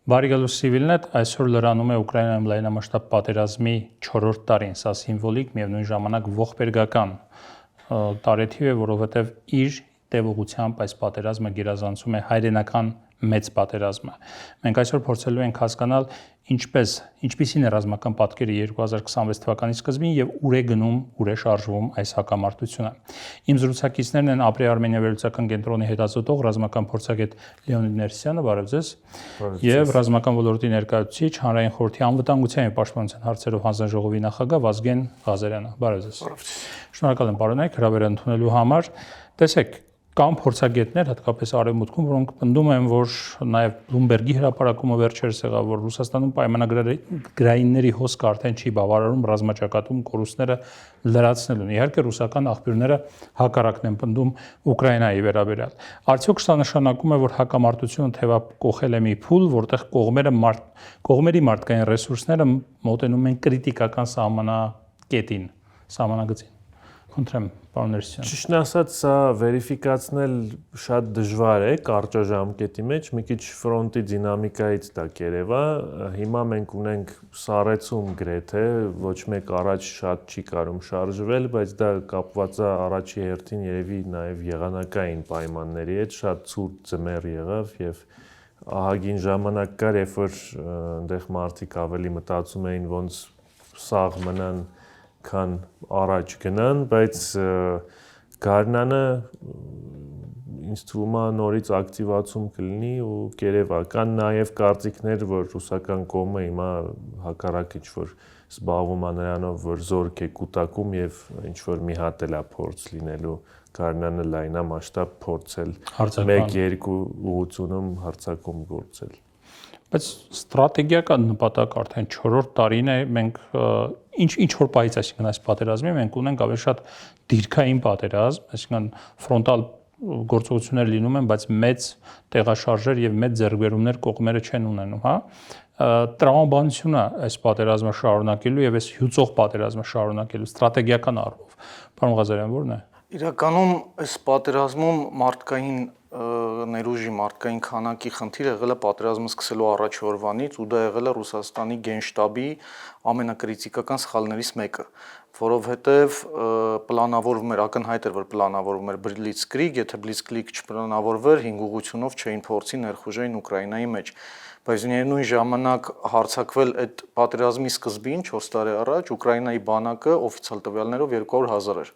Բարի գալուս Civilnet այսօր լրանում է Ուկրաինայում լայնամասշտաբ պատերազմի 4-րդ տարին, սա սիմվոլիկ, միևնույն ժամանակ ողբերգական տարեթիվ է, որովհետև իր տևողությամբ այս պատերազմը գերազանցում է հայրենական մեծ պատերազմը։ Մենք այսօր փորձելու ենք հասկանալ ինչպիսին է ռազմական պատկերը 2026 թվականի սկզբին եւ ուր է գնում, ուր է շարժվում այս հակամարտությունը։ Իմ զրուցակիցներն են Ապրի Արմենիա վերլուծական կենտրոնի հետազոտող ռազմական փորձագետ Լեոնիդ Ներսյանը, բարև ձեզ, եւ ռազմական ոլորտի ներկայացուցիչ Հանրային խորհրդի անվտանգության եւ պաշտպանության հարցերով հանձնաժողովի նախագահ Վազգեն Ղազարյանը, բարև ձեզ։ Շնորհակալ եմ պարոնայք հրավերը ընդունելու համար։ Տեսեք, կան փորձագետներ, հատկապես արևմուտքում, որոնք պնդում են, որ նաև Բլումբերգի հրապարակումը վերջերս եղավ, որ Ռուսաստանում պայմանագրայինների հոսքը արդեն չի բավարարում ռազմաճակատում կորուստները լրացնելուն։ Իհարկե ռուսական աղբյուրները հակառակն են պնդում Ուկրաինայի վերաբերյալ։ Արդյոք սա նշանակում է, որ հակամարտությունը թևակողել է մի փուլ, որտեղ կողմերի մարդկային ռեսուրսները մոտենում են կրիտիկական սահմանակետին, սահմանագծին։ Խնդրեմ, պարոն Ներսյան։ Ճիշտն ասած, սա վերիֆիկացնել շատ դժվար է կարճաժամկետի մեջ, մի քիչ ֆրոնտի դինամիկայից դա կերևա։ Հիմա մենք ունենք սառեցում գրեթե, ոչ մեկ առաջ շատ չի կարում շարժվել, բայց դա կապված է առաջի հերթին երևի նաև եղանակային պայմանների հետ, շատ ցուրտ ձմեռ եղավ եւ ահագին ժամանակ կար, երբ որ այնտեղ մարդիկ ավելի մտածում էին ոնց սաղ մնան քան առաջ գնան, բայց գարնանը ինձ թվում է նորից ակտիվացում կլինի ու կերևա կան նաև կարծիքներ, որ ռուսական կողմը հիմա հակառակ ինչ-որ զբաղվում է նրանով, որ զորք է կուտակում եւ ինչ-որ մի հատ էլ է փորձ լինելու գարնանը լայնամասշտաբ փորձել 1-2 ուղղությունում հարձակում գործել։ Բայց ստրատեգիական նպատակ արդեն 4-րդ տարին է, մենք ինչ որ պահից, այսինքն այս պատերազմի մենք ունենք ավելի շատ դիրքային պատերազմ, այսինքն ֆրոնտալ գործողություններ լինում են, բայց մեծ տեղաշարժեր եւ մեծ ձեռքբերումներ կողմերը չեն ունենում, հա։ Տրամաբանությունը այս պատերազմը շարունակելու եւ այս հյուծող պատերազմը շարունակելու ստրատեգիական առումով, պարոն Ղազարյան, ո՞րն է։ Իրականում այս պատերազմում մարդկային ներուժի մարդկային քանակի խնդիրը եղել է պատերազմը սկսելու առաջ օրվանից ու դա եղել է Ռուսաստանի գենշտաբի ամենակրիտիկական սխալներից մեկը, որովհետև պլանավորվում էր, ակնհայտ էր, որ պլանավորվում էր Բլիցկրիգ, եթե Բլիցկրիգ չպլանավորվեր, 5 ուղղությունով չէին փորձի ներխուժեին Ուկրաինայի մեջ, բայց նույն ժամանակ հարձակվել այդ պատերազմի սկզբին 4 տարի առաջ Ուկրաինայի բանակը օֆիցիալ տվյալներով 200,000 էր։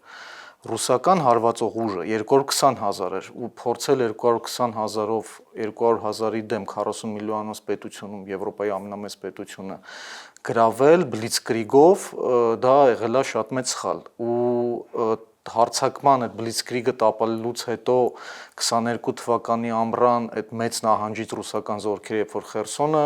Ռուսական հարվածող ուժը 220,000 էր ու փորձել 220,000-ով 200,000-ի դեմ 40 միլիոնոց պետությունում Եվրոպայի ամենամեծ պետությունը գրավել Բլիցկրիգով, դա եղել է շատ մեծ սխալ ու հարձակման այդ Բլիցկրիգը տապալելուց հետո 22 թվականի ամռան այդ մեծ նահանջից ռուսական զորքերը, երբ որ Խերսոնը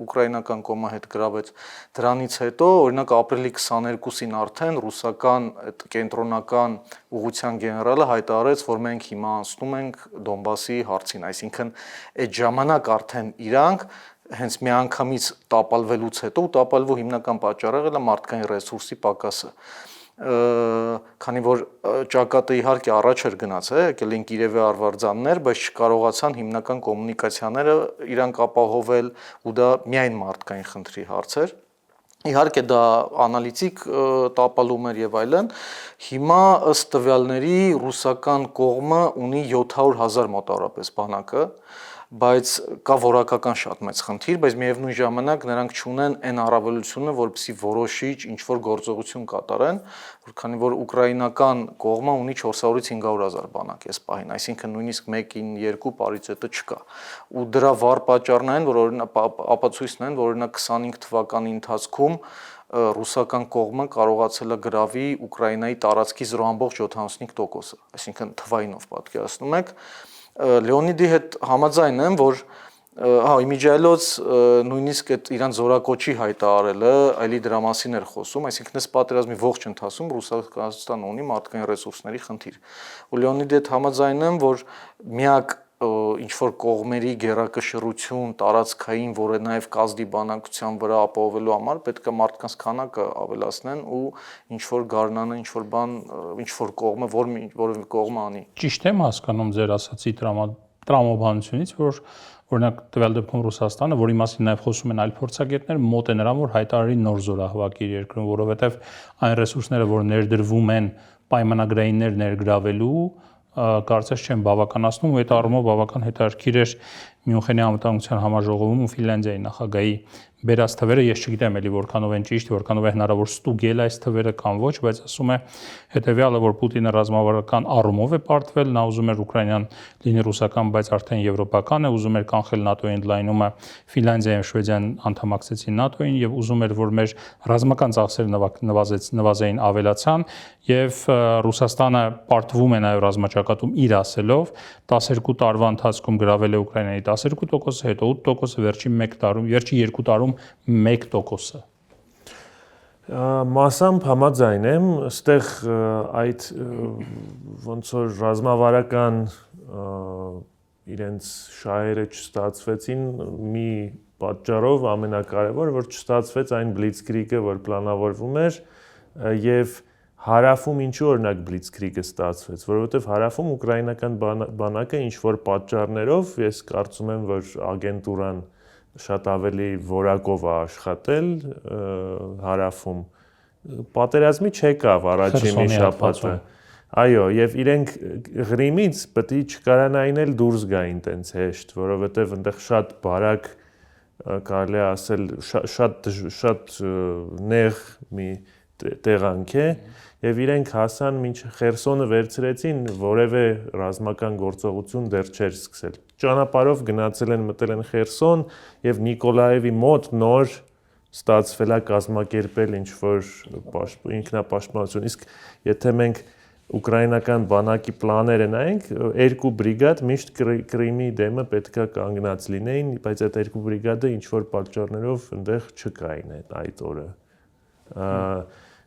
ուկրաինական կողմը հետ գրավեց, դրանից հետո օրինակ ապրիլի 22-ին արդեն ռուսական այդ կենտրոնական ուղղության գեներալը հայտարարեց, որ մենք հիմա անցնում ենք Դոնբասի հարցին, այսինքն այդ ժամանակ արդեն իրանք հենց միանգամից տապալվելուց հետո ու տապալվու հիմնական պատճառը եղել է մարդկային ռեսուրսի պակասը։ Քանի որ ճակատը իհարկե առաջ էր գնաց, եկել են Կիրևի արվարձաններ, բայց չկարողացան հիմնական կոմունիկացիաները իրանք ապահովել ու դա միայն մարդկային խնդրի հարց էր։ Իհարկե դա անալիտիկ տապալում էր եւ այլն։ Հիմա ըստ տվյալների ռուսական կողմը ունի 700,000 մոտավորապես բանակը, բայց կա որակական շատ մեծ խնդիր, բայց միևնույն ժամանակ նրանք չունեն այն առավելությունը, որպեսզի որոշիչ ինչ-որ գործողություն կատարեն, քանի որ ուկրաինական կողմը ունի 400-ից 500,000 բանակ այս պահին, այսինքն նույնիսկ 1-ին 2 պարիտետը չկա։ Ու դրա վառ պատճառն այն, որ օրինակ ապացույցն են, որ օրինակ 25 թվականի ընթացքում ռուսական կողմը կարողացել է գրավի Ուկրաինայի տարածքի 0.75%, այսինքն թվայինով պատկերացնում եք։ Լեոնիդի հետ համաձայն եմ, որ իմիջիայլոց նույնիսկ այդ իրանց զորակոչի հայտարարելը այլի դրա մասին էր խոսում, այսինքն այս պատերազմի ողջ ընթացքում Ռուսաստանը ունի մարդկային ռեսուրսների խնդիր։ Ու Լեոնիդի հետ համաձայն եմ, որ միակ ինչ-որ կողմերի գերակշռություն տարածքային, որը նաև կազդի բանակցության վրա ապահովելու համար պետք է մարդկանց քանակը ավելացնեն ու ինչ-որ գարնանը, ինչ-որ բան, ինչ-որ կողմը, որևէ կողմը անի։ Ճիշտ եմ հասկանում ձեր ասացի տրամաբանությունից, որ օրինակ տվյալ դեպքում Ռուսաստանը, որի մասին նաև խոսում են այլ փորձագետներ, մոտ է նրան, որ հայտարարի նոր զորահավաք իր երկրում, որովհետև այն ռեսուրսները, որ ներդրվում են պայմանագրայիններ ներգրավելու, կարծես չեն բավականացնում, ու այդ առումով բավական հետաքրքիր էր Մյունխենի անվտանգության համաժողովում ու Ֆինլանդիայի նախագահի բերած թվերը, ես չգիտեմ էլի որքանով են ճիշտ, որքանով է հնարավոր ստուգել այս թվերը կամ ոչ, բայց ասում է հետեւյալը, որ Պուտինը ռազմավարական առումով է պարտվել, նա ուզում էր Ուկրաինան լինի ռուսական, բայց արդեն եվրոպական է, ուզում էր կանխել ՆԱՏՕ-ի ընդլայնումը, Ֆինլանդիայում Շվեդիան անդամակցեցին ՆԱՏՕ-ին եւ ուզում էր, որ մեր ռազմական ծախսերը նվազեին, ավելացան եւ Ռուսաստանը պարտվում է նաեւ ռազմաճակատում իր ասելով 12 տարվա ընթացքում գրավել է Ուկրաինայի 12%, հետո 8%, վերջին 2 տարում 1%-ը։ Մասամբ համաձայն եմ, այստեղ այդ ոնց որ ռազմավարական իրենց շահերը չստացվեցին մի պատճառով ամենակարևորը, որ չստացվեց այն բլիցկրիգը, որ պլանավորվում էր եւ հարավում ինչու օրինակ բլիցկրիգը ստացվեց, որովհետեւ հարավում ուկրաինական բանակը ինչ որ պատճառներով, ես կարծում եմ, որ ագենտուրան շատ ավելի որակով է աշխատել հարավում, պատերազմի չեկավ առաջին շաբաթը։ Այո, եւ իրենք Ղրիմից պետք է չկարանային էլ դուրս գային տենց հեշտ, որովհետեւ այնտեղ շատ բարակ կարելի է ասել շատ նեղ մի տեղանք է եւ իրենք հասան մինչ Խերսոնը վերցրեցին, որևէ ռազմական գործողություն դեռ չէր սկսել։ Ճանապարհով գնացել են, մտել են Խերսոն եւ Նիկոլաևի մոտ նոր ստացվել է կազմակերպել ինչ որ ինքնապաշտպանություն։ Իսկ եթե մենք ուկրաինական բանակի պլաները նայենք, 2 բրիգադ միշտ Կրիմի դեմը պետքա կանգնած լինեին, բայց այդ 2 բրիգադը ինչ որ պատճառներով այնտեղ չկային այդ օրը։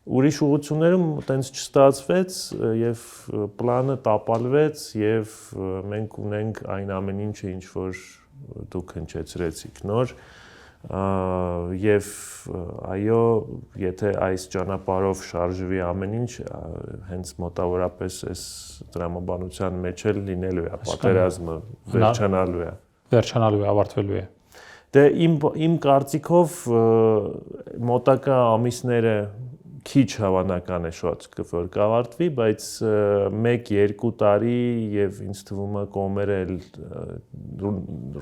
Ուրիշ ուղղություններում տենց չստացվեց եւ պլանը տապալվեց եւ մենք ունենք այն ամեն ինչը ինչ որ դուք հնչեցրեցիք նոր եւ այո, եթե այս ճանապարհով շարժվի ամեն ինչ, հենց մոտավորապես այս դրամաբանության մեջ էլ լինելու է պատերազմը, վերջանալու է, ավարտվելու է։ Դե իմ կարծիքով մոտակա ամիսները քիչ հավանական է շատ որ կավարտվի, բայց 1-2 տարի եւ ինձ թվում է կողմերը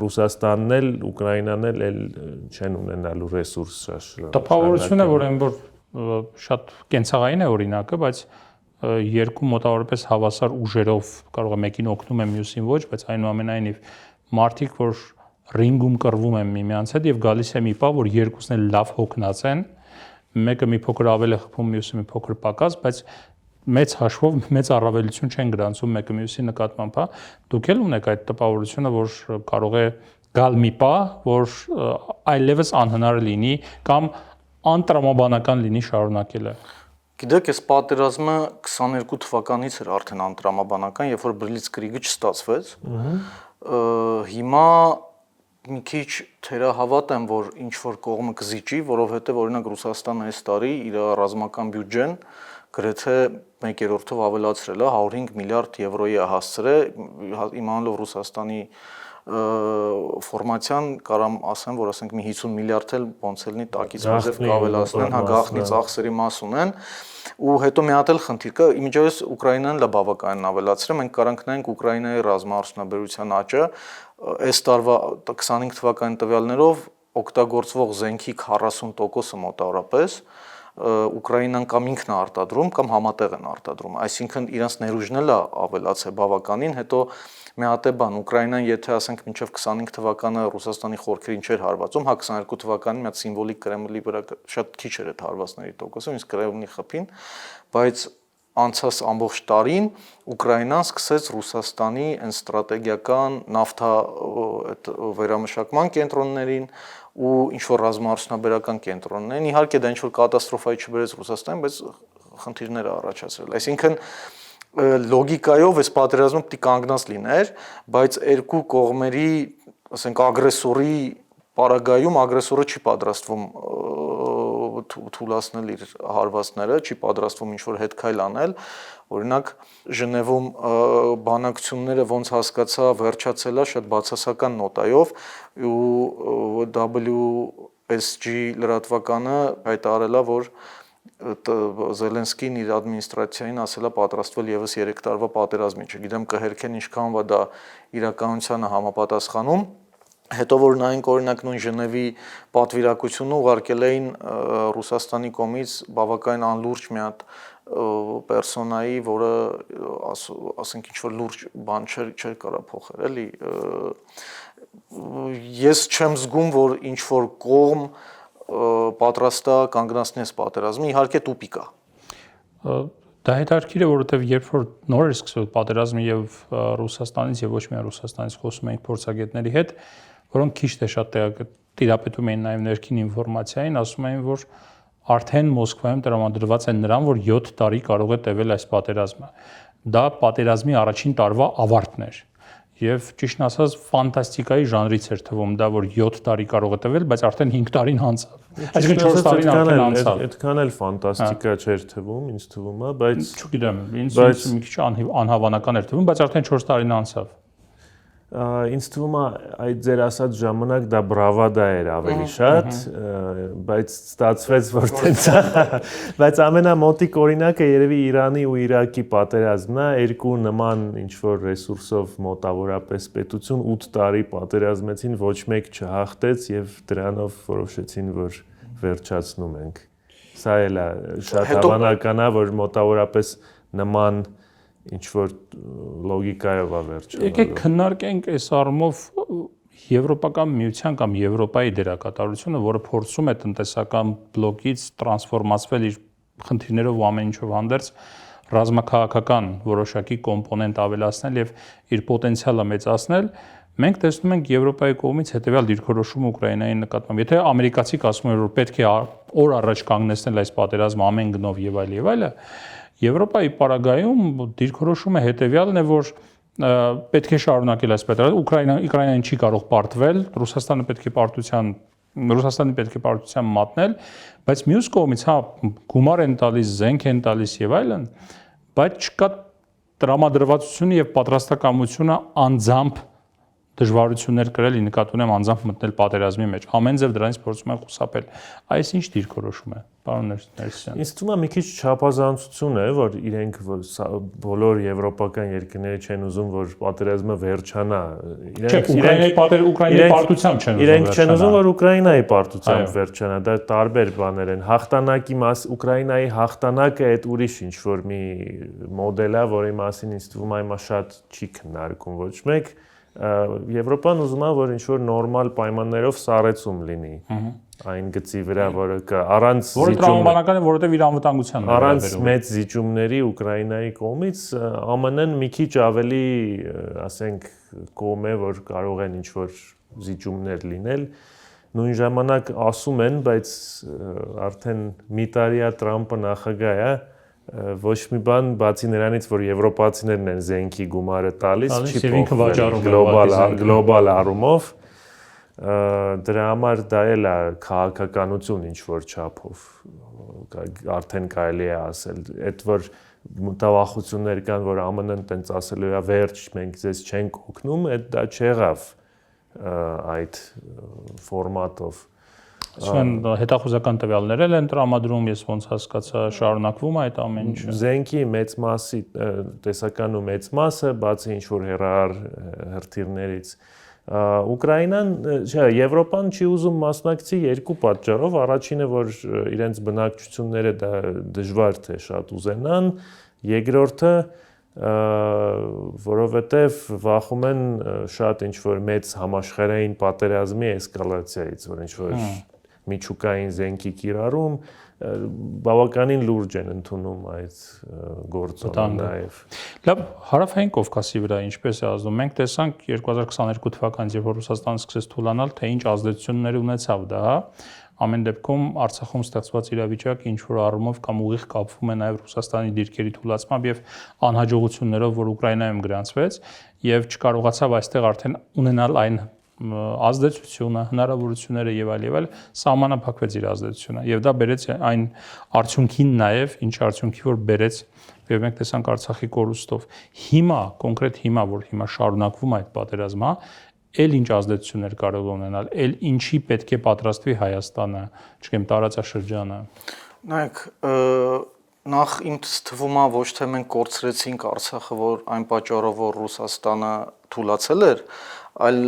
Ռուսաստանն էլ, Ուկրաինան էլ չեն ունենալու ռեսուրս շատ։ Տպավորությունը, որ այն որ շատ կենցաղային է օրինակը, բայց երկու մոտավորապես հավասար ուժերով կարող է մեկին օգնում է, մյուսին ոչ, բայց այնուամենայնիվ մարդիկ, որ ռինգում կռվում են միմյանց հետ եւ գալիս է մի պահ, որ երկուսն էլ լավ հոգնած են, մեկը մի փոքր ավել է խփում, մյուսը մի փոքր պակաս, բայց մեծ հաշվով մեծ առավելություն չեն գրանցում մեկը մյուսի նկատմամբ, հա։ Դուք էլ ունեք այդ տպավորությունը, որ կարող է գալ մի պահ, որ այլևս անհնար լինի կամ անտրամաբանական լինի շարունակելը։ Գիտեք, այս պատերազմը 22 թվականից էր արդեն անտրամաբանական, երբ որ բլիցկրիգը չստացվեց։ Հիմա մի քիչ թերահավատ եմ, որ ինչ որ կողմը կզիջի, որովհետև օրինակ Ռուսաստանը այս տարի իր ռազմական բյուջեն գրեթե 1/3-ով ավելացրել է, 105 միլիարդ եվրոյի է հասցրել, իմանալով Ռուսաստանի ֆորմացիան կարամ ասեմ, որ ասենք մի 50 միլիարդ էլ ոնց էլ նի տակից մեզև կավելացնեն, հա գաղտնի ծախսերի մաս ունեն, ու հետո մի հատ էլ խնդիր կա, իմիջիայլոց Ուկրաինան լա բավականին ավելացրել, մենք կարանք նայենք Ուկրաինայի ռազմաարդյունաբերության աճը, այս տարվա 25 թվականի տվյալներով օգտագործվող զենքի 40%-ը մոտավորապես Ուկրաինան կամ ինքն է արտադրում կամ համատեղ են արտադրում, այսինքն իրենց ներուժն էլ ավելացել բավականին, հետո մի հատ է բան, Ուկրաինան եթե ասենք մինչև 25 թվականը Ռուսաստանի խորքերին չէր հարվածում, հա 22 թվականին մի հատ սիմվոլիկ Կրեմլի վրա շատ քիչ էր այդ հարվածների տոկոսը, իսկ Կրեմլի խփին, բայց անցած ամբողջ տարին Ուկրաինան սկսեց Ռուսաստանի այն ստրատեգիական նավթա այդ վերամշակման կենտրոններին ու ինչ որ ռազմաարդյունաբերական կենտրոններին, իհարկե դա ինչ որ կատաստրոֆայի չբերեց Ռուսաստանին, բայց խնդիրներ է առաջացրել, այսինքն լոգիկայով այս պատերազմը պետք է կանգնած լիներ, բայց երկու կողմերի, ասենք ագրեսորի պարագայում ագրեսորը չի պատրաստվում թույլատնել իր հարվածները, չի պատրաստվում ինչ-որ հետքայլ անել։ Օրինակ Ժնևում բանակցությունները ոնց հասկացա վերջացել է շատ բացասական նոտայով ու WSG լրատվականը հայտարարել է, որ Զելենսկին իր ադմինիստրացիային ասել է պատրաստվել եւս 3 տարվա պատերազմի, չգիտեմ կհերքեն ինչքան դա իրականությանը համապատասխանում։ Հետո որ նայենք օրինակ նույն Ժնևի պատվիրակությունը ուղարկել էին Ռուսաստանի կողմից բավականին անլուրջ մի հատ պերսոնայի, որը ասենք ինչ-որ լուրջ բան չէր կարա փոխել, էլի։ Ես չեմ զգում, որ ինչ-որ կողմ պատրաստ է կանգնացնես պատերազմը, իհարկե տուպիկ է։ Դա հետաքրքիր է, որովհետև երբ որ նոր էր սկսվել պատերազմը եւ Ռուսաստանից եւ ոչ միայն Ռուսաստանից խոսում էինք փորձագետների հետ, որոնք քիչ թե շատ տիրապետում էին նաեւ ներքին ինֆորմացիային, ասում էին, որ արդեն Մոսկվայում տրամադրված են նրան, որ 7 տարի կարող է տևել այս պատերազմը։ Դա պատերազմի առաջին տարվա ավարտն էր։ Եվ ճիշտն ասած ֆանտաստիկայի ժանրից էր թվում դա, որ 7 տարի կարող է տևել, բայց արդեն 5 տարին անցավ։ Այսինքն 4 տարին արդեն անցավ։ Այդքան էլ ֆանտաստիկա չէր թվում, ինձ թվում է, բայց չգիտեմ, ինձ մի քիչ անհավանական էր թվում, բայց արդեն 4 տարին անցավ։ Ինձ թվում է այդ ձեր ասած ժամանակ դա բրավադա էր ավելի շատ, բայց ստացվեց որ տենց է, բայց ամենամոտիկ օրինակը երևի Իրանի ու Իրաքի պատերազմն է, երկու նման ինչ որ ռեսուրսով մոտավորապես պետություն 8 տարի պատերազմեցին, ոչ մեկ չհաղթեց եւ դրանով որոշեցին որ վերջացնում ենք։ Սա էլ է շատ հավանական է, որ մոտավորապես նման ինչ որ լոգիկայով է վերջանում։ Եկեք քննարկենք այս առումով Եվրոպական միության կամ Եվրոպայի դերակատարությունը, որը փորձում է տնտեսական բլոկից տրանսֆորմացվել իր խնդիրներով ու ամեն ինչով հանդերձ ռազմաքաղաքական որոշակի կոմպոնենտ ավելացնել եւ իր պոտենցիալը մեծացնել։ Մենք տեսնում ենք Եվրոպայի կողմից հետեւյալ դիրքորոշումը Ուկրաինայի նկատմամբ։ Եթե ամերիկացիք ասում են, որ պետք է օր առաջ կանգնեցնել այս պատերազմը ամեն գնով եւ այլը, Եվրոպայի պարագայում դիրքորոշումը հետեւյալն է, որ պետք է շարունակել այս պատերազմը, Ուկրաինան չի կարող պարտվել, Ռուսաստանի պետք է պարտության մատնել, բայց մյուս կողմից հա գումար են տալիս, զենք են տալիս եւ այլն, բայց չկա տրամադրվածությունը եւ պատրաստակամությունը անձամբ դժվարություններ կրել, նկատի ունեմ անձամբ մտնել պատերազմի մեջ։ Ամեն ձև դրանից փորձում են խուսափել։ Այս ինչ դիրքորոշում է, պարոն Ներսիսյան։ Ինձ թվում է մի քիչ չափազանցություն է, որ իրենք բոլոր եվրոպական երկրները չեն ուզում, որ պատերազմը վերջանա։ Ուկրաինայի պարտությամբ չեն ուզում։ Իրենք չեն ուզում, որ Ուկրաինայի պարտությամբ վերջանա։ Դա տարբեր բաներ են։ Հաղթանակի Ուկրաինայի հաղթանակը այդ ուրիշ ինչ որ մի մոդել է, որի մասին ինձ թվում է հիմա շատ չի քննարկում ոչ մեկ։ Եվրոպան ուզում է, որ ինչ-որ նորմալ պայմաններով սառեցում լինի այն գծի վրա, որը կա առանց որը տրամաբանական է, որովհետև իր անվտանգության առանց մեծ զիջումների Ուկրաինայի կողմից ԱՄՆ-ն մի քիչ ավելի, ասենք, կողմ է, որ կարող են ինչ-որ զիջումներ լինել։ Նույն ժամանակ ասում են, բայց արդեն մի տարի է Տրամպը նախագահ է, ոչ մի բան բացի նրանից, որ եվրոպացիներն են զենքի գումարը տալիս, չի փոխվել գլոբալ առումով, դրա համար դա էլ է քաղաքականություն ինչ որ չափով, արդեն կարելի է ասել, այդ որ մտավախություններ կան, որ ԱՄՆ-ն տենց ասելու է վերջ, մենք ձեզ չենք օգնում, դա չեղավ այդ ֆորմատով։ Ասեն հետախուզական տվյալներ են տրամադրում, ես ոնց հասկացա, շարունակվում է այդ ամեն ինչը։ Զենքի մեծ մասի տեսական ու մեծ մասը, բացի ինչ որ հեռահար հրթիռներից, Ուկրաինան, չէ, Եվրոպան չի ուզում մասնակցի երկու պատճառով, առաջինը որ իրենց բնակչությունները դա դժվար թե շատ ուզենան, երկրորդը որովհետև վախում են շատ ինչ որ մեծ համաշխարհային պատերազմի էսկալացիայից, որ ինչ որ միջուկային զենքի կիրառում բավականին լուրջ են ընդունում այդ գործոնը նաև։ Լավ, Հարավային Կովկասի վրա ինչպես է ազդում։ Մենք տեսանք 2022 թվականից, երբ Ռուսաստանը սկսեց թուլանալ, թե ինչ ազդեցություններ ունեցավ դա, ամեն դեպքում Արցախում ստեղծված իրավիճակը ինչ որ առումով կամ ուղիղ կապվում է նաև Ռուսաստանի դիրքերի թուլացմամբ եւ անհաջողություններով, որ Ուկրաինայում գրանցվեց, եւ չկարողացավ այստեղ արդեն ունենալ այն ազդեցությունը, հնարավորությունները եւ այլ սահմանափակվեց իր ազդեցությունը եւ դա բերեց այն արդյունքին նաեւ, ինչ արդյունքի որ բերեց եւ մենք տեսանք Արցախի կորուստով։ Հիմա, կոնկրետ հիմա, որ հիմա շարունակվում է այդ պատերազմը, էլ ինչ ազդեցություններ կարող ունենալ, էլ ինչի պետք է պատրաստվի Հայաստանը, չգիտեմ, տարածաշրջանը։ Նայեք, նախ ինձ թվում է ոչ թե մենք կորցրեցինք Արցախը, որ այն պատճառով որ Ռուսաստանը թուլացել էր, այլ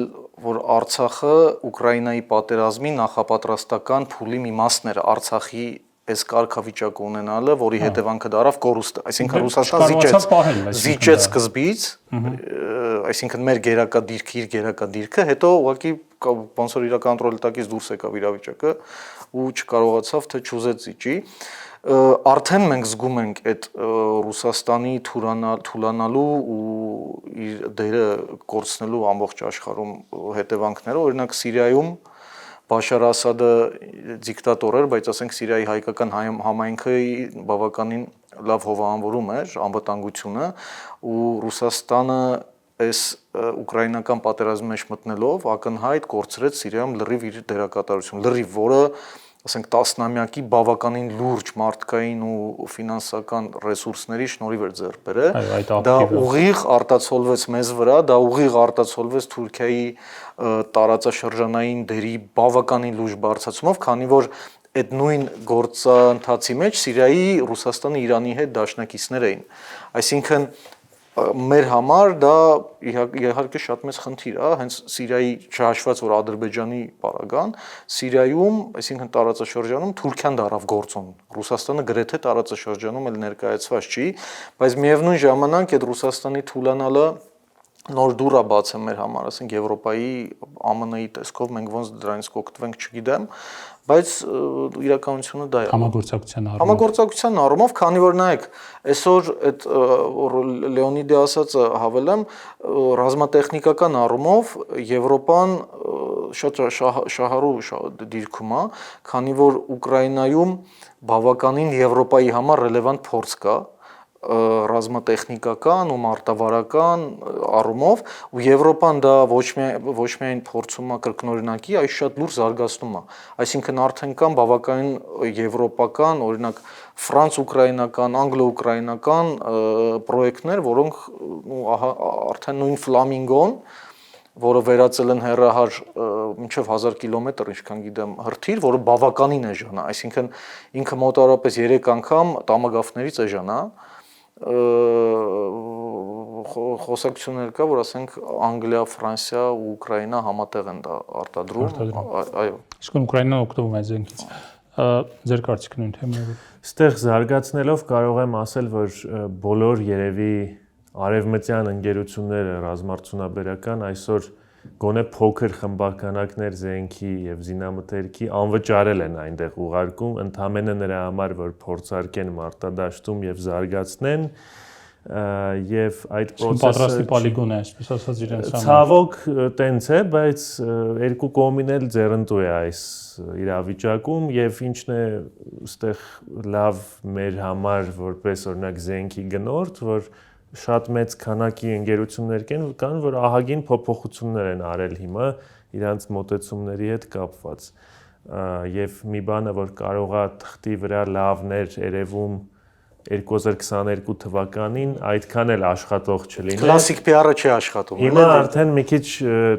որ Արցախը Ուկրաինայի պատերազմի նախապատրաստական փուլի մի մասն էր Արցախի այս կարգավիճակը ունենալը, որի հետևանքը դարավ կորուստը, այսինքն Ռուսաստան զիջեց սկզբից, այսինքն մեր գերակադիրքը, իր գերակադիրքը, հետո ուղղակի ոնց որ իր կոնտրոլի տակից դուրս եկավ իրավիճակը ու չկարողացավ թե չուզեց զիջի։ Արդեն մենք զգում ենք այդ Ռուսաստանի թուլանալու ու իր դերը կորցնելու ամբողջ աշխարհում հետևանքները, օրինակ Սիրիայում Բաշար Ասադը դիկտատոր էր, բայց ասենք Սիրիայի հայկական համայնքը բավականին լավ հովանավորում էր անվտանգությունը ու Ռուսաստանը այս ուկրաինական պատերազմի մեջ մտնելով ակնհայտ կորցրեց Սիրիայում լրիվ իր դերակատարությունը, լրիվ, որը ասենք տասնամյակի բավականին լուրջ մարդկային ու ֆինանսական ռեսուրսների շնորհիվ էր ձեռք բերել։ Դա ուղիղ արտացոլվեց մեզ վրա, դա ուղիղ արտացոլվեց Թուրքիայի տարածաշրջանային դերի բավականին լուրջ բարձրացումով, քանի որ այդ նույն գործընթացի մեջ Սիրիայի, Ռուսաստանը, Իրանի հետ դաշնակիցներ էին։ Այսինքն մեր համար դա իհարկե շատ մեծ խնդիր է, հենց Սիրիայի չհաշված որ Ադրբեջանի պարագան, Սիրիայում, այսինքն տարածաշրջանում Թուրքիան դարավ գործոն, Ռուսաստանը գրեթե տարածաշրջանում էլ ներկայացված չի, բայց միևնույն ժամանակ այդ Ռուսաստանի թուլանալը նոր դուր է բացել մեր համար, ասենք Եվրոպայի, ԱՄՆ-ի տեսքով մենք ոնց դրանից կօգտվենք, չգիտեմ, բայց իրականությունը դա է։ Համագործակցության առումով, քանի որ նայեք, այսօր այդ Լեոնիդի ասածը հավելեմ, ռազմատեխնիկական առումով Եվրոպան շատ շահառու դիրքում է, քանի որ Ուկրաինայում բավականին Եվրոպայի համար ռելևանտ փորձ կա ռազմատեխնիկական ու մարտավարական առումով ու Եվրոպան դա ոչ միայն փորձում է կրկնօրինակի, այլ շատ լուրջ զարգացնում է։ Այսինքն արդեն կան բավականին եվրոպական, օրինակ ֆրանս-ուկրաինական, անգլո-ուկրաինական պրոյեկտներ, որոնք արդեն նույն Ֆլամինգոն, որը վերածել են հեռահար մինչև 1000 կիլոմետր, ինչքան գիտեմ, հրթիռ, որը բավականին էժան է, այսինքն ինքը մոտավորապես 3 անգամ տամագավներից էժան է, խոսակցություններ կա, որ ասենք Անգլիա, Ֆրանսիա ու Ուկրաինա համատեղ են դա արտադրում, այո։ Իսկ Ուկրաինան օգտվում է ձենքից։ Ձեր կարծիքն նույն թեմայով։ Ստեղ զարգացնելով կարող եմ ասել, որ բոլոր երևի արևմտյան ընկերությունները ռազմարտունաբերական այսօր գոնե փոքր խմբականակներ զենքի եւ զինամթերքի անվճարել են այնտեղ ուղարկում, ընդամենը նրա համար, որ փորձարկեն մարտադաշտում եւ զարգացնեն եւ այդ պատրաստի պոլիգոն է, այսպես ասած իրենց համար։ Ցավոք տենց է, բայց երկու կողմին էլ ձեռնտու է այս իրավիճակում եւ ինչն է այստեղ լավ մեր համար որպես օրինակ զենքի գնորդ, որ շատ մեծ քանակի ընկերություններ կան, որ ահագին փոփոխություններ են արել հիմա իրանց մոտեցումների հետ կապված։ Եվ մի բանը, որ կարող է թղթի վրա լավներ երևում 2022 թվականին, այդքան էլ աշխատող չլիներ։ Կլասիկ PR-ը չի աշխատում։ Հիմա արդեն մի քիչ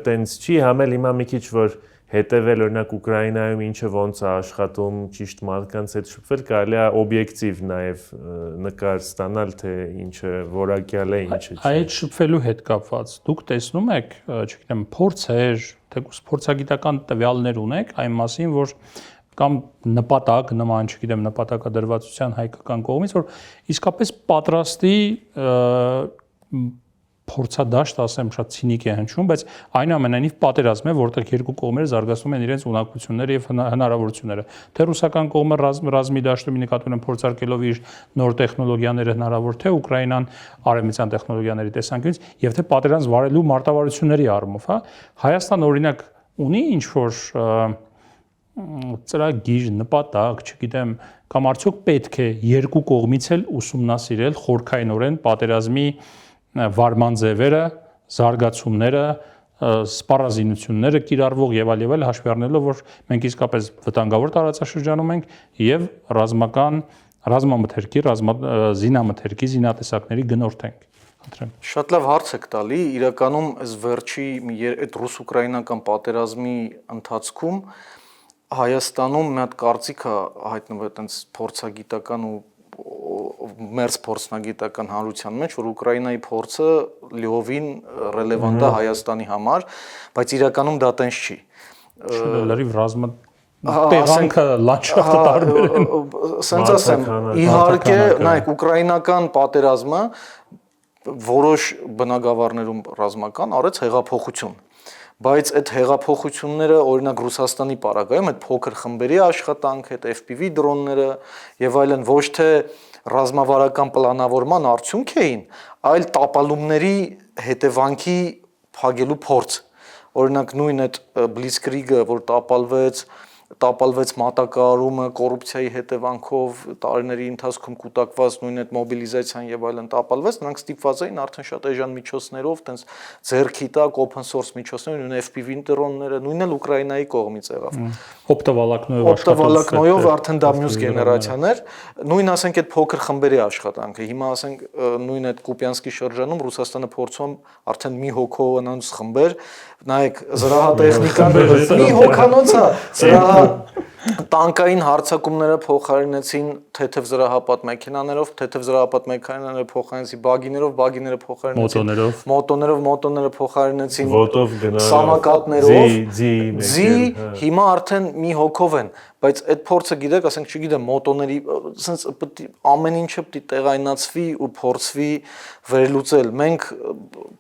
տենց չի, համել հիմա մի քիչ որ հետևել օրինակ Ուկրաինայում ինչը ոնց է աշխատում, ճիշտ մարդկանց հետ շփվել, կարելի է օբյեկտիվ նաև նկար ստանալ, թե ինչը որակյալ է, ինչը չի։ Այդ շփվելու հետ կապված դուք տեսնում եք, չգիտեմ, փորձեր, թեկուզ փորձագիտական տվյալներ ունեք այն մասին, որ կամ նպատակ, նման, չգիտեմ, նպատակադրվածության հայկական կողմից, որ իսկապես պատրաստի փորձադաշտ, ասեմ, շատ ցինիկ է հնչում, բայց այնուամենայնիվ պատերազմ է, որտեղ երկու կողմերը զարգացնում են իրենց ունակությունները եւ հնարավորությունները։ Թե ռուսական կողմը ռազմի դաշտում նկատի ունեն փորձարկելով իր նոր տեխնոլոգիաները հնարավոր, թե Ուկրաինան արևմտյան տեխնոլոգիաների տեսանկյունից եւ թե պատերազմ վարելու մարտավարությունների առումով, հա։ Հայաստան օրինակ ունի ինչ-որ ծրագիր, նպատակ, չգիտեմ, կամ արդյոք պետք է երկու կողմից էլ ուսումնասիրել խորքայինորեն պատերազմի վարման ձևերը, զարգացումները, սպառազինությունները կիրառվող եւ այլ հաշվի առնելով, որ մենք իսկապես վտանգավոր տարածաշրջանում ենք եւ ռազմամթերքի, զինամթերքի, զինատեսակների գնորդ ենք։ Խնդրեմ։ Շատ լավ հարց եք տալի, իրականում այս վերջի այդ ռուս-ուկրաինական պատերազմի ընթացքում Հայաստանում մի հատ կարծիք է հայտնվել այտենց փորձագիտական ու մերձ փորձնագիտական հանրության մեջ, որ Ուկրաինայի փորձը լիովին ռելևանտ է Հայաստանի համար, բայց իրականում դա տենց չի։ Լրիվ ռազմը տեղանքը լանդշաֆտը տարբեր են։ Սենց ասեմ, իհարկե, նայեք, ուկրաինական պատերազմը որոշ բնագավառներում ռազմական արեց հեղափոխություն, բայց այդ հեղափոխությունները օրինակ Ռուսաստանի պարագայում այդ փոքր խմբերի աշխատանք, այդ FPV դրոնները եւ այլն ոչ թե ռազմավարական պլանավորման արդյունք էին, այլ տապալումների հետևանքի փակելու փորձ։ Օրինակ նույն այդ Blitzkrieg-ը, որ տապալվեց մատակարարումը կոռուպցիայի հետևանքով տարիների ընթացքում կուտակված նույն այդ մոբիլիզացիան եւ այլն տապալվեց, նրանք ստիպված էին արդեն շատ էժան միջոցներով, տենց ձեռքի տակ open source միջոցներով, նույն FPV դրոնները, նույնն էլ Ուկրաինայի կողմից եղավ։ Օպտովոլокնոյով արդեն դա մյուս գեներացիան էր, նույն ասենք այդ փոքր խմբերի աշխատանքը։ Հիմա ասենք նույն այդ Կուպյանսկի շրջանում Ռուսաստանը փորձում արդեն մի հոգով անոնց խմբեր, նայեք զրահատեխնիկան մի հոգանոց է, տանկային հարձակումները փոխարինեցին թեթև զրահապատ մեքենաներով, թեթև զրահապատ մեքենաները փոխարինեցին բագիներով փոխարինեցին մոտոներով փոխարինեցին սամակատներով, հիմա արդեն մի հոգով են, բայց այդ փորձը գիտեք, ասենք չգիտեմ, մոտոների, ասենց ամեն ինչը պիտի տեղայնացվի ու փորձվի վերլուծել։ Մենք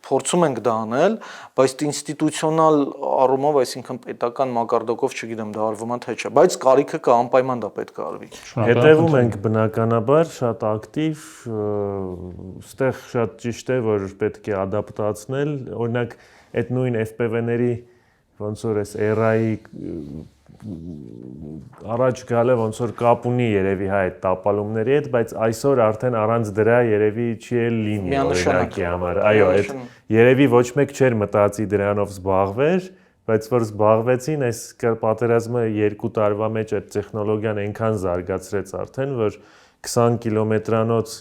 փորձում ենք դա անել, բայց ինստիտուցիոնալ առումով, այսինքն պետական մակարդակով չգիտեմ դա արվում է թե չէ, բայց կարիքը կա, անպայման դա պետք է արվի։ Հետևում ենք բնականաբար շատ ակտիվ, ստեղ շատ ճիշտ է, որ պետք է ադապտացնել, օրինակ այդ նույն FPV-ների ոնց որ էս ERA-ի առաջ գալը ոնց որ կապ ունի երևի հա այդ տապալումների հետ, բայց այսօր արդեն առանց դրա երևի չի էլ լինի օրինակի համար։ Այո, այդ երևի ոչ մեկ չէր մտածի դրանով զբաղվեր, բայց որ զբաղվեցին, այս պատերազմը 2 տարվա մեջ այդ տեխնոլոգիան այնքան զարգացրեց արդեն, որ 20 կիլոմետրանոց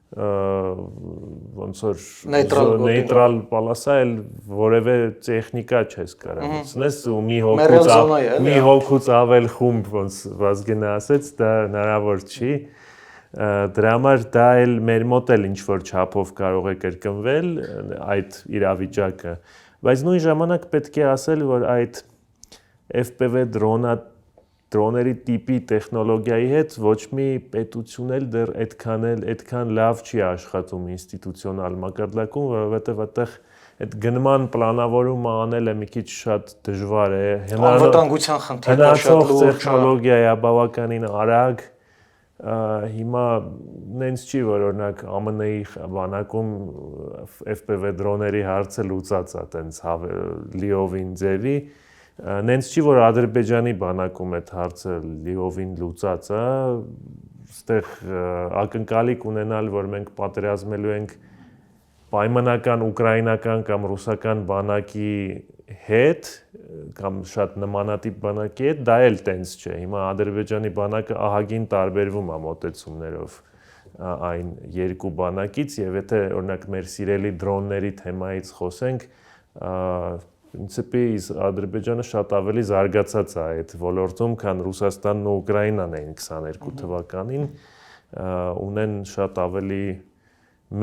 ոնց որ նեյտրալ պալասա էլ որևէ տեխնիկա չես կարող ունենաս ու մի հոգուց ավել խումբ ոնց Վազգենը ասեց դա հնարավոր չի դրա համար դա էլ մեր մոտ էլ ինչ որ չափով կարող է կրկնվել այդ իրավիճակը բայց նույն ժամանակ պետք է ասել որ այդ FPV դրոների տիպի տեխնոլոգիայի հետ ոչ մի պետություն էլ դեռ այդքան լավ չի աշխատում ինստիտուցիոնալ մակարդակում, որովհետև այդտեղ այդ գնման պլանավորումը անելը մի քիչ շատ դժվար է։ Անվտանգության խնդիրը շատ լուրջ տեխնոլոգիա է, բավականին արագ։ Հիմա նենց չի, որ օրինակ ԱՄՆ-ի բանակում FPV դրոների հարցը լուծած է, տենց լիովին ձևի Նենց չի, որ Ադրբեջանի բանակում այդ հարցը լիովին լուծած է, ստեղ ակնկալիք ունենալ, որ մենք պատերազմելու ենք պայմանական ուկրաինական կամ ռուսական բանակի հետ, կամ շատ նմանատիպ բանակի հետ, դա էլ տենց չէ։ Հիմա Ադրբեջանի բանակը ահագին տարբերվում է մոտեցումներով այն երկու բանակից, եւ եթե օրինակ մեր սիրելի դրոնների թեմայից խոսենք, Պրինցիպի Ադրբեջանը շատ ավելի զարգացած է այդ ոլորտում, քան Ռուսաստանն ու Ուկրաինան էին 22 թվականին, ունեն շատ ավելի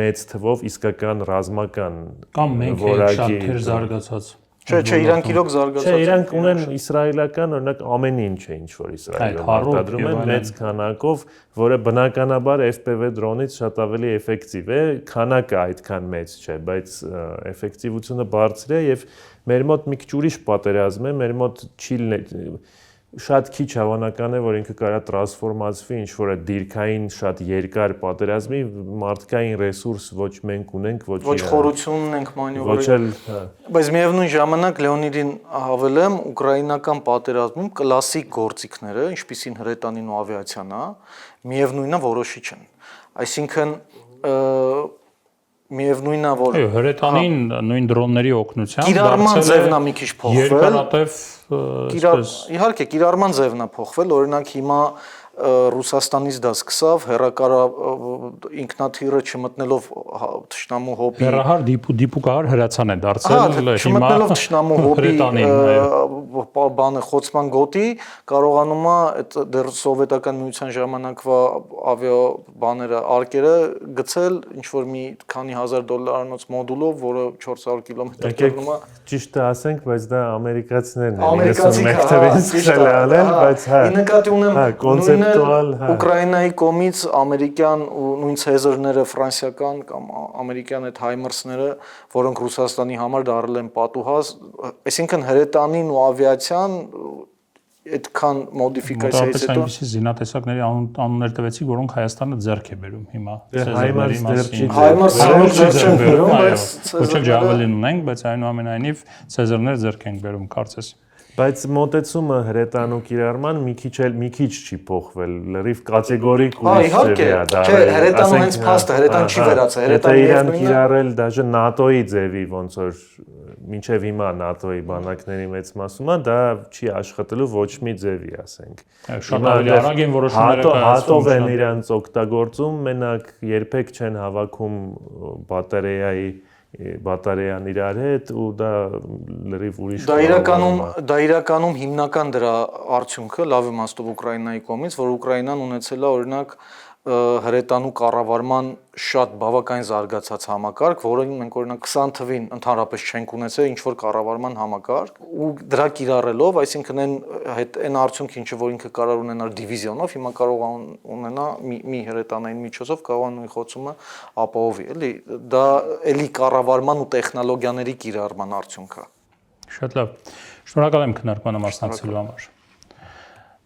մեծ թվով իսկական ռազմական կամ մենք ենք շատ թեր զարգացած։ Չէ, իրանք իրոք զարգացած են։ Չէ, իրանք ունեն իսրայելական, օրինակ ամեն ինչը, ինչ որ Իսրայելում արտադրում են մեծ քանակով, որը բնականաբար FPV դրոնից շատ ավելի էֆեկտիվ է, քանակը այդքան մեծ չէ, բայց էֆեկտիվությունը բարձր է եւ մեր մոտ մի քիչ ուրիշ պատերազմ է, մեր մոտ շատ քիչ հավանական է, որ ինքը կարա տրանսֆորմացվի ինչ-որ դիրքային շատ երկար պատերազմի, մարդկային ռեսուրս ոչ մենք ունենք, ոչ խորություն ունենք մանևրի։ Բայց միևնույն ժամանակ Լեոնիդին հավելեմ, ուկրաինական պատերազմում կլասիկ գործիքները, ինչպիսին հրետանին ու ավիացիան է, միևնույնն է որոշիչ են։ Այսինքն միևնույնն է, որ Այո, հրետանին նույն դրոնների օգնությամբ կիրառման ձևն է մի քիչ փոխվել։ Երկարատև Իհարկե, կիրառման ձևն է փոխվել, օրինակ հիմա Ռուսաստանից դա սկսավ, հերակարա ինքնաթիռը չմտնելով թշնամու հոբի հերահար դիպուկահար հրացան է դարձել չմտնելով թշնամու հոբի բանը խոցման գոտի կարողանում է այդ դեռ սովետական միության ժամանակվա ավիա բաները արկերը գցել ինչ որ մի քանի $1000 մոդուլով, որը 400 կիլոմետր կերնում է։ Ճիշտ է ասենք, բայց դա ամերիկացիներն են 91 թվականին սկսել անել, բայց հա։ Ի նկատի ունեմ կոնցեպտուալ, հա։ Ուկրաինայի կողմից ամերիկյան ու նույն ցեզերները ֆրանսիական կամ ամերիկյան այդ հայմերսները, որոնք Ռուսաստանի համար դարել են պատուհաս, այսինքն հրետանին ու ավիացիան այդքան մոդիֆիկացիայից հետո այնպիսի զինատեսակների անուններ տվեցիք, որոնք Հայաստանը ձեռք է բերում հիմա։ Հայմարս ձեռք չեն բերում, բայց ոչ էլ ջավելին ունենք, բայց այնուամենայնիվ ցեզերներ ձեռք են բերում, կարծես։ Բայց մոտեցումը հրետանու կիրառման մի քիչ չի փոխվել, լրիվ կատեգորիկ ուրիշ ձև է դարձել։ Հրետանու հենց փաստը, հրետան չի վերացել, հրետանը Իրան կիրառել դաժե ՆԱՏՕ-ի ձևի ոնց որ մինչև հիմա ՆԱՏՕ-ի բանակների մեծ մասումը դա չի աշխատելու ոչ մի ձևի, ասենք։ Շատ ավելի արագ են որոշումները հատով են իրանց օգտագործում, մենակ երբեք չեն հավաքում բատարեան իրար հետ ու դա լրիվ ուրիշ դա իրականում հիմնական դրա արդյունքը լավ իմաստով Ուկրաինայի կողմից, որ Ուկրաինան ունեցել է օրինակ հրետանու կառավարման շատ բավականին զարգացած համակարգ, որը մենք օրինակ 20 թվին ընդհանրապես չենք ունեցել ինչ որ կառավարման համակարգ ու դրա կիրառելով, այսինքն այն արդյունքը ինչը որ ինքը կարող ունենալ դիվիզիոնով, հիմա կարող ունենա մի հրետանային միջոցով կարող նույն խոցումը ապահովի, էլի դա էլի կառավարման ու տեխնոլոգիաների կիրառման արդյունք է։ Շատ լավ։ Շնորհակալ եմ քննարկմանը մասնակցելու համար։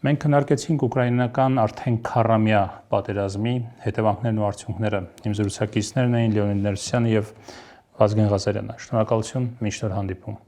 Մենք քննարկեցինք ուկրաինական արդեն քառամյա պատերազմի հետևանքներն ու արդյունքները։ Իմ զրուցակիցներն էին Լեոնիդ Ներսյանը եւ Վազգեն Ղազարյանը։ Շնորհակալություն, մինչ նոր հանդիպում։